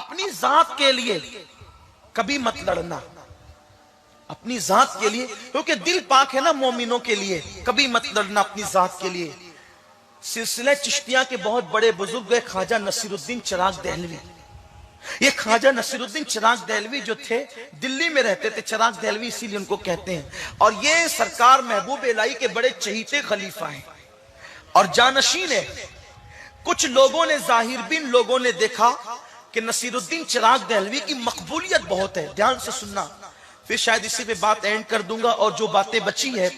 अपनी जात के लिए कभी मत लड़ना, अपनी जात के लिए, क्योंकि दिल पाक है ना मोमिनों के लिए, कभी मत लड़ना अपनी जात के लिए। सिलसिला चिश्तिया के बहुत बड़े बुजुर्ग है ख्वाजा नसीरुद्दीन चिराग दहलवी। ये ख्वाजा नसीरुद्दीन चिराग दहलवी जो थे दिल्ली में रहते थे, चिराग दहलवी इसीलिए उनको कहते हैं। और ये सरकार महबूब इलाही के बड़े चहीते खलीफा हैं और जानशीन है। कुछ लोगों ने, जाहिर बिन लोगों ने देखा कि नसीरुद्दीन चिराग दहलवी की मकबूलियत बहुत है। ध्यान से सुनना, फिर शायद इसी पे बात एंड कर दूंगा और जो बातें बची है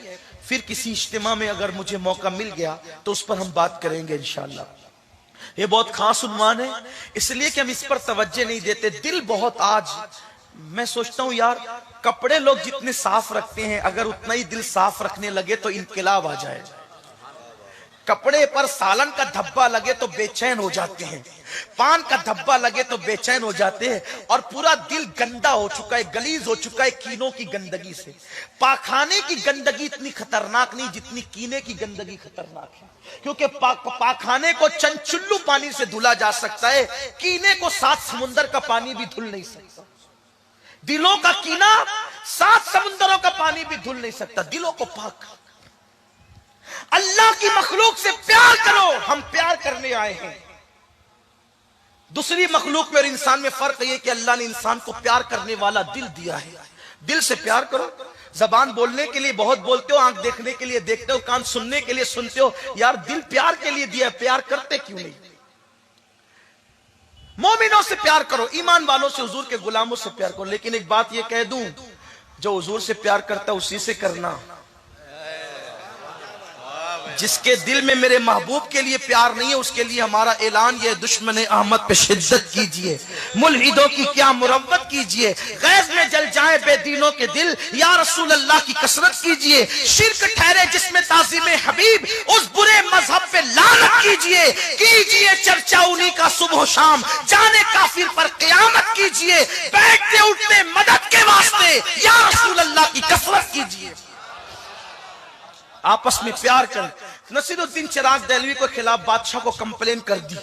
फिर किसी इज्तिमा में अगर मुझे मौका मिल गया तो उस पर हम बात करेंगे इंशाअल्लाह। ये बहुत खास उन्वान है, इसलिए कि हम इस पर तवज्जो नहीं देते। दिल बहुत, आज मैं सोचता हूं यार, कपड़े लोग जितने साफ रखते हैं अगर उतना ही दिल साफ रखने लगे तो इनकलाब आ जाए। कपड़े पर सालन का धब्बा लगे तो बेचैन हो जाते हैं, पान का धब्बा लगे तो बेचैन हो जाते हैं, और पूरा दिल गंदा हो चुका है, गलीज हो चुका है कीनों की गंदगी से। पाखाने की गंदगी इतनी खतरनाक नहीं जितनी कीने की गंदगी खतरनाक है, क्योंकि पाखाने को चंचुल्लू पानी से धुला जा सकता है, कीने को 7 समुंदर का पानी भी धुल नहीं सकता। दिलों का कीना 7 समुंदरों का पानी भी धुल नहीं सकता। दिलों को पाक, अल्लाह की मखलूक से प्यार करो। हम प्यार करने आए हैं। दूसरी मखलूक में और इंसान में फर्क यह कि अल्लाह ने इंसान को प्यार करने वाला दिल दिया है। दिल से प्यार करो। जबान बोलने के लिए बहुत बोलते हो, आंख देखने के लिए देखते हो, कान सुनने के लिए सुनते हो, यार दिल प्यार के लिए दिया, प्यार करते क्यों नहीं? मोमिनों से प्यार करो, ईमान वालों से, हुजूर के गुलामों से प्यार करो। लेकिन एक बात यह कह दूं, जो हुजूर से प्यार करता है उसी से करना। जिसके दिल में मेरे महबूब के लिए प्यार नहीं है उसके लिए हमारा ऐलान ये, दुश्मन अहमद पे शिद्दत कीजिए, मुल्हिदों की क्या मुरव्वत कीजिए, गैज़ में जल जाए बेदीनों के दिल, या रसूल अल्लाह की कसरत कीजिए। शिर्क ठहरे जिसमें ताज़ीम हबीब, उस बुरे मजहब पे लानत कीजिए चर्चा उन्हीं का सुबह शाम, जाने काफिर पर क़यामत कीजिए, बैठते उठते मदद के वास्ते या रसूल अल्लाह की कसरत कीजिए। आपस में प्यार कर। नसीरुद्दीन चिराग दहलवी के खिलाफ बादशाह को कंप्लेन कर दी।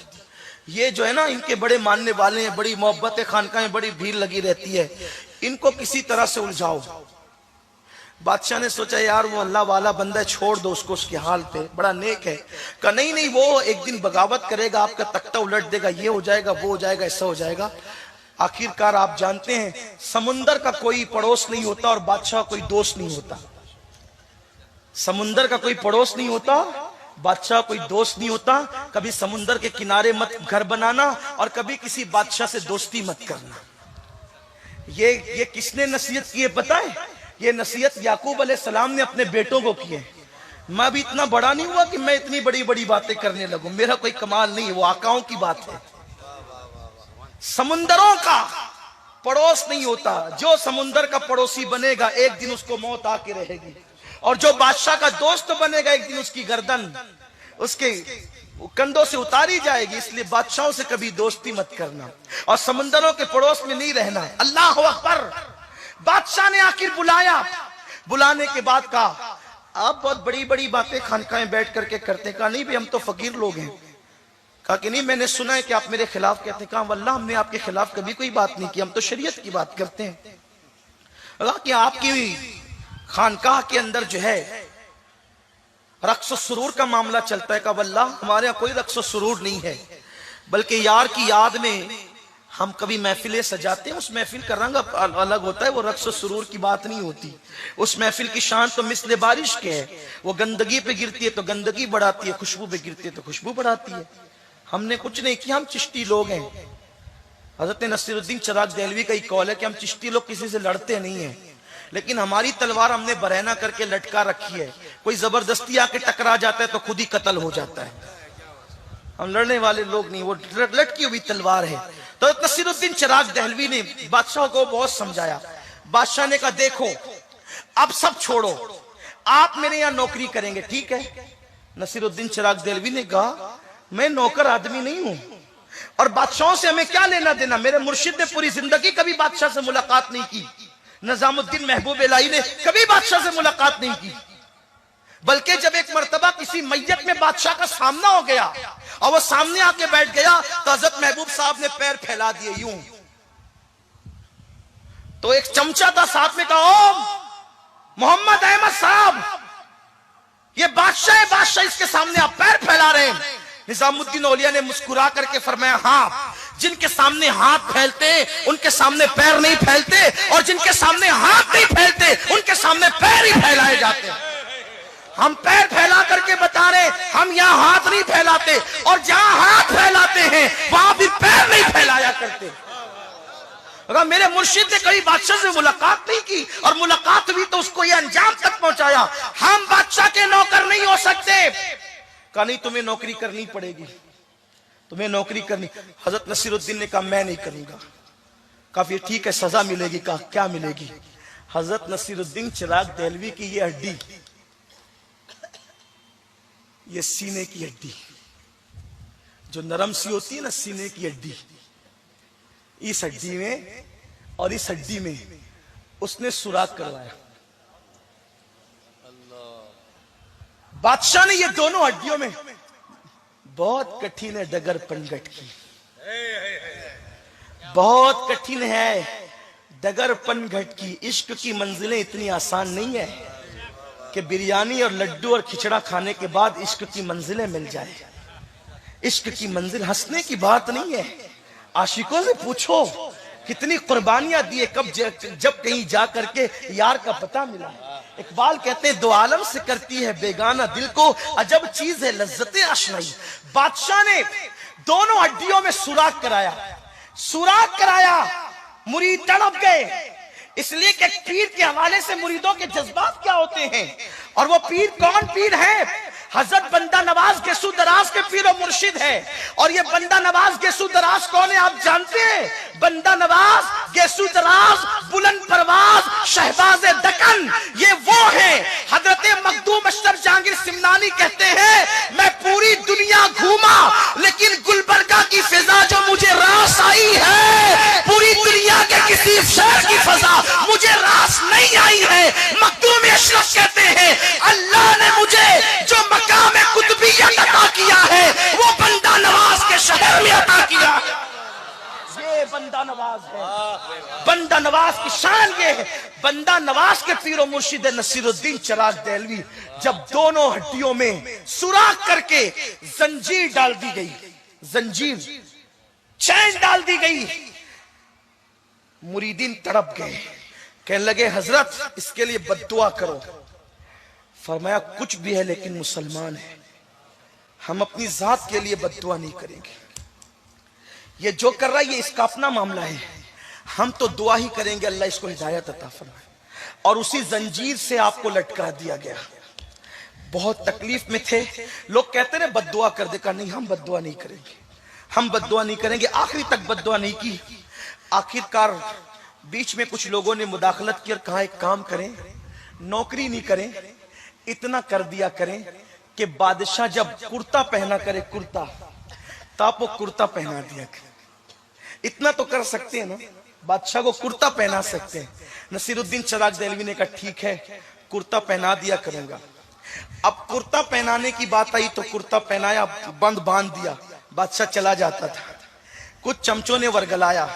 ये जो है ना, इनके बड़े मानने वाले हैं, बड़ी मोहब्बत खानकाहें, बड़ी भीड़ लगी रहती है, इनको किसी तरह से उलझाओ। बादशाह ने सोचा यार वो अल्लाह वाला बंदा है, छोड़ दो उसको उसके हाल पे, बड़ा नेक है। कहा नहीं नहीं, वो एक दिन बगावत करेगा, आपका तख्ता उलट देगा, ये हो जाएगा, वो हो जाएगा, ऐसा हो जाएगा। आखिरकार आप जानते हैं समुंदर का कोई पड़ोस नहीं होता और बादशाह कोई दोस्त नहीं होता। समुंदर का कोई पड़ोस नहीं होता, बादशाह कोई दोस्त नहीं होता। कभी समुंदर के किनारे मत घर बनाना और कभी किसी बादशाह से दोस्ती मत करना। ये किसने नसीहत की है पता है? ये नसीहत याकूब अलैहिस्सलाम ने अपने बेटों को की है। मैं भी इतना बड़ा नहीं हुआ कि मैं इतनी बड़ी बड़ी बातें करने लगूं, मेरा कोई कमाल नहीं है, वो आकाओं की बात है। समुंदरों का पड़ोस नहीं होता, जो समुंदर का पड़ोसी बनेगा एक दिन उसको मौत आके रहेगी, और जो बादशाह का दोस्त बनेगा एक दिन उसकी गर्दन उसके कंधों से उतारी जाएगी। इसलिए बादशाहों से कभी दोस्ती मत करना और समुंदरों के पड़ोस में नहीं रहना है। अल्लाह अकबर। बादशाह ने आखिर बुलाया, बुलाने के बाद कहा आप बहुत बड़ी बड़ी बातें खानकाहें बैठ करके करते। कहा नहीं भाई, हम तो फकीर लोग हैं। कहा कि नहीं, मैंने सुना है कि आप मेरे खिलाफ कहते हैं। कहा वल्लाह हमने आपके खिलाफ कभी कोई बात नहीं की, हम तो शरीयत की बात करते हैं। कहा कि आपकी खानकाह के अंदर जो है रक्स सुरूर का मामला चलता है। का वल्लाह हमारे यहाँ कोई रक्स सुरूर नहीं है, बल्कि यार की याद में हम कभी महफिलें सजाते हैं, उस महफिल का रंग अलग होता है, वो रक्स सुरूर की बात नहीं होती। उस महफिल की शान तो मिस्ले बारिश के है, वो गंदगी पे गिरती है तो गंदगी बढ़ाती है, खुशबू पे गिरती है तो खुशबू बढ़ाती है। हमने कुछ नहीं किया, हम चिश्ती लोग हैं। हजरत नसीरुद्दीन चिराग दहलवी का ही कौल है कि हम चिश्ती लोग किसी से लड़ते नहीं है, लेकिन हमारी तलवार हमने बरहना करके लटका रखी है। कोई जबरदस्ती आके टकरा जाता है तो खुद ही कत्ल हो जाता है। हम लड़ने वाले लोग नहीं, वो लटकी हुई तलवार है। तो नसीरुद्दीन चिराग दहलवी ने बादशाह को बहुत समझाया। बादशाह ने कहा देखो अब सब छोड़ो, आप मेरे यहाँ नौकरी करेंगे, ठीक है? नसीरुद्दीन चिराग दहलवी ने कहा मैं नौकर आदमी नहीं हूं और बादशाहों से हमें क्या लेना देना। मेरे मुर्शिद ने पूरी जिंदगी कभी बादशाह से मुलाकात नहीं की, निजामुद्दीन महबूब इलाही ने कभी बादशाह से मुलाकात नहीं की, बल्कि जब एक मर्तबा किसी मैयत में बादशाह का सामना हो गया और वो सामने आके बैठ गया तो हजरत महबूब साहब ने पैर फैला दिए यूं तो एक चमचा था साथ में, कहा ओ मोहम्मद अहमद साहब, ये बादशाह इसके सामने आप पैर फैला रहे हैं। निजामुद्दीन औलिया ने मुस्कुरा करके फरमाया, हाँ, जिनके सामने हाथ फैलते उनके सामने पैर नहीं फैलते, और जिनके सामने हाथ नहीं फैलते उनके सामने पैर ही फैलाए जाते हैं। हम पैर फैला करके बता रहे, हम यहाँ हाथ नहीं फैलाते, और जहां हाथ फैलाते हैं वहां भी पैर नहीं फैलाया करते। अगर मेरे मुर्शिद ने कभी बादशाह से मुलाकात नहीं की, और मुलाकात हुई तो उसको ये अंजाम तक पहुंचाया, हम बादशाह के नौकर नहीं हो सकते। कहा नहीं, तुम्हें नौकरी करनी पड़ेगी, तुम्हें नौकरी करनी। हजरत नसीरुद्दीन ने कहा मैं नहीं करूंगा। कहा फिर ठीक है, सजा मिलेगी। कहा क्या मिलेगी? हजरत नसीरुद्दीन चिराग देहलवी की ये हड्डी, ये सीने की हड्डी जो नरम सी होती है ना, सीने की हड्डी, इस हड्डी में और इस हड्डी में उसने सुराख करवाया। बादशाह ने ये दोनों हड्डियों में, बहुत कठिन है डगर पनघट की, बहुत कठिन है डगर पनघट की। इश्क की मंजिलें इतनी आसान नहीं है कि बिरयानी और लड्डू और खिचड़ा खाने के बाद इश्क की मंजिलें मिल जाए। इश्क की मंजिल हंसने की बात नहीं है। आशिकों से पूछो कितनी कुर्बानियां दिए, कब जब कहीं जा करके यार का पता मिला। इकबाल कहते हैं, दो आलम से करती है बेगाना दिल को, अजब चीज है लज्जते आशनाई। बादशाह ने दोनों हड्डियों में सुराख कराया, सुराख कराया, मुरीद तड़प गए। इसलिए कि पीर के हवाले से मुरीदों के जज्बात क्या होते हैं, और वो पीर कौन पीर है? हजरत बंदा नवाज गेसू दराज के पीर और मुर्शिद है। और ये बंदा नवाज गेसू दराज कौन है आप जानते हैं? बंदा नवाज गेसू दराज बुलंद परवाज शहबाज दकन, ये वो है। हजरत मखदूम अशरफ जहांगीर सिमनानी कहते हैं, मैं पूरी दुनिया घूमा लेकिन गुलबर्गा की फिजा जो मुझे रास आई है, पूरी दुनिया के किसी शहर की फिजा मुझे रास नहीं आई है। मखदूम अशरफ कहते हैं, अल्लाह ने मुझे जो मकाम कुतुबियत अता किया है वो बंदा नवाज के शहर में अता किया। ये बंदा नवाज है, बंदा नवाज की शान ये है। बंदा नवाज के पीर और मुर्शिद नसीरुद्दीन चिराग देहलवी, जब दोनों हड्डियों में सुराख करके जंजीर डाल दी गई, जंजीर चैन डाल दी गई, मुरीदीन तड़प गए। कहने लगे, हजरत इसके लिए बद्दुआ करो। फरमाया, कुछ भी है लेकिन मुसलमान है, हम अपनी जात के लिए बद्दुआ नहीं करेंगे। ये जो कर रहा है ये इसका अपना मामला है, हम तो दुआ ही करेंगे अल्लाह इसको हिदायत अता फरमाए। और उसी जंजीर से आपको लटका दिया गया। बहुत तकलीफ में थे, लोग कहते रहे बद्दुआ कर दे। कहा नहीं, हम बद्दुआ नहीं करेंगे, हम बद्दुआ नहीं करेंगे। आखिरी तक बद्दुआ नहीं की। आखिरकार बीच में कुछ लोगों ने मुदाखलत की और कहा, एक काम करें, नौकरी नहीं करें, इतना कर दिया करें कि बादशाह जब कुर्ता पहना करे, कुर्ता, तो आप वो कुर्ता पहना दिया करें। इतना तो कर सकते हैं ना, बादशाह को कुर्ता पहना सकते हैं। नसीरुद्दीन चिराग देहलवी ने कहा, ठीक है, कुर्ता पहना दिया करूंगा। अब कुर्ता पहनाने की बात आई तो कुर्ता पहनाया, बंद बांध दिया, बादशाह चला जाता था। कुछ चमचों ने वर्गलाया,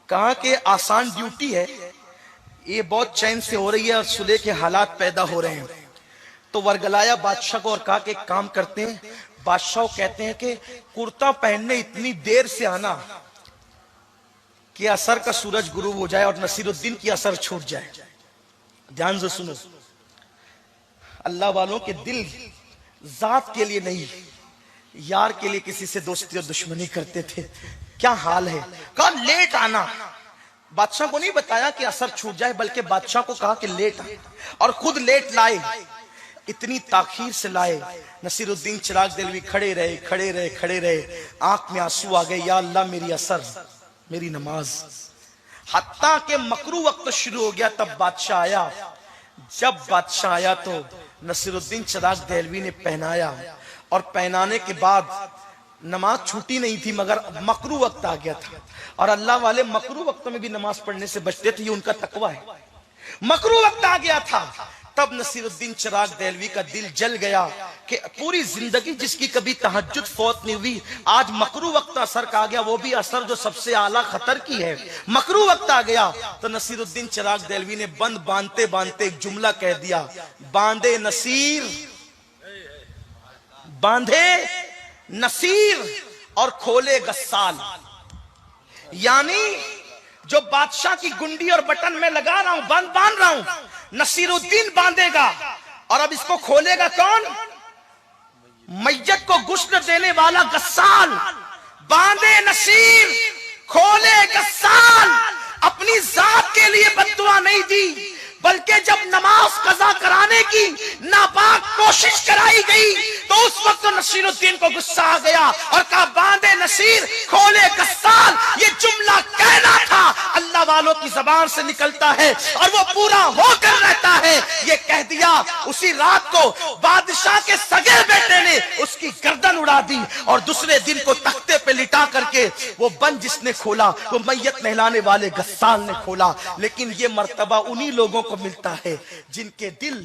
कहा कि आसान ड्यूटी है, ये बहुत चैन से हो रही है और सुलह के हालात पैदा हो रहे हैं। तो वर्गलाया बादशाह को और कहा कि एक काम करते हैं। बादशाह कहते हैं कि कुर्ता पहनने इतनी देर से आना कि असर का सूरज गुरूब हो जाए और नसीरुद्दीन की असर छूट जाए। ध्यान से सुनो, अल्लाह वालों के दिल जात के लिए नहीं, यार के लिए किसी से दोस्ती और दुश्मनी करते थे। क्या हाल है? कहा लेट आना। बादशाह को नहीं बताया कि असर छूट जाए, बल्कि बादशाह को कहा कि लेट आए, और खुद लेट लाए। इतनी ताखीर से लाए। नसीरुद्दीन चिराग देहलवी खड़े रहे, खड़े रहे, खड़े रहे, आंख में आंसू आ गए, या अल्लाह मेरी असर, मेरी नमाज। हत्ता के मकरू वक्त शुरू हो गया, तब बादशाह आया। जब बादशाह आया तो नसीरुद्दीन चिराग देहलवी ने पहनाया, और पहनाने के बाद नमाज छूटी नहीं थी, मगर मकरू वक्त आ गया था। और अल्लाह वाले मकरू वक्त में भी नमाज पढ़ने से बचते थे, ये उनका तकवा है। मकरू वक्त आ गया था, तब नसीरुद्दीन चिराग देहलवी का दिल जल गया कि पूरी जिंदगी जिसकी कभी तहज्जुद फौत नहीं हुई, आज मकरू वक्त असर का आ गया, वो भी असर जो सबसे आला खतर की है, मकरू वक्त आ गया। तो नसीरुद्दीन चिराग देहलवी ने बंद बांधते बांधते एक जुमला कह दिया, बांधे नसीर, बांधे नसीर और खोले गस्साल। यानी जो बादशाह की गुंडी और बटन में लगा रहा हूं, बंद बांध रहा हूं, नसीरुद्दीन बांधेगा, और अब इसको खोलेगा कौन? मैयत को गुस्ल देने वाला गस्साल। बांधे नसीर, खोले गस्साल। अपनी जात के लिए बद्दुआ नहीं दी, बल्कि जब नमाज कजा कराने की नापाक कोशिश कराई गई तो उस वक्त तो नसीरुद्दीन को गुस्सा आ गया और कहा, बांधे नसीर, खोले गस्साल। ये जुमला कहना था, अल्लाह वालों की जबान से निकलता है और वो पूरा होकर रहता है। ये कह दिया, उसी रात को बादशाह के सगे बेटे ने उसकी गर्दन उड़ा दी और दूसरे दिन को तख्ते पे लिटा करके वो बंद जिसने खोला वो मैयत नहलाने वाले गस्साल ने खोला। लेकिन ये मर्तबा उन्हीं लोगों को मिलता है जिनके दिल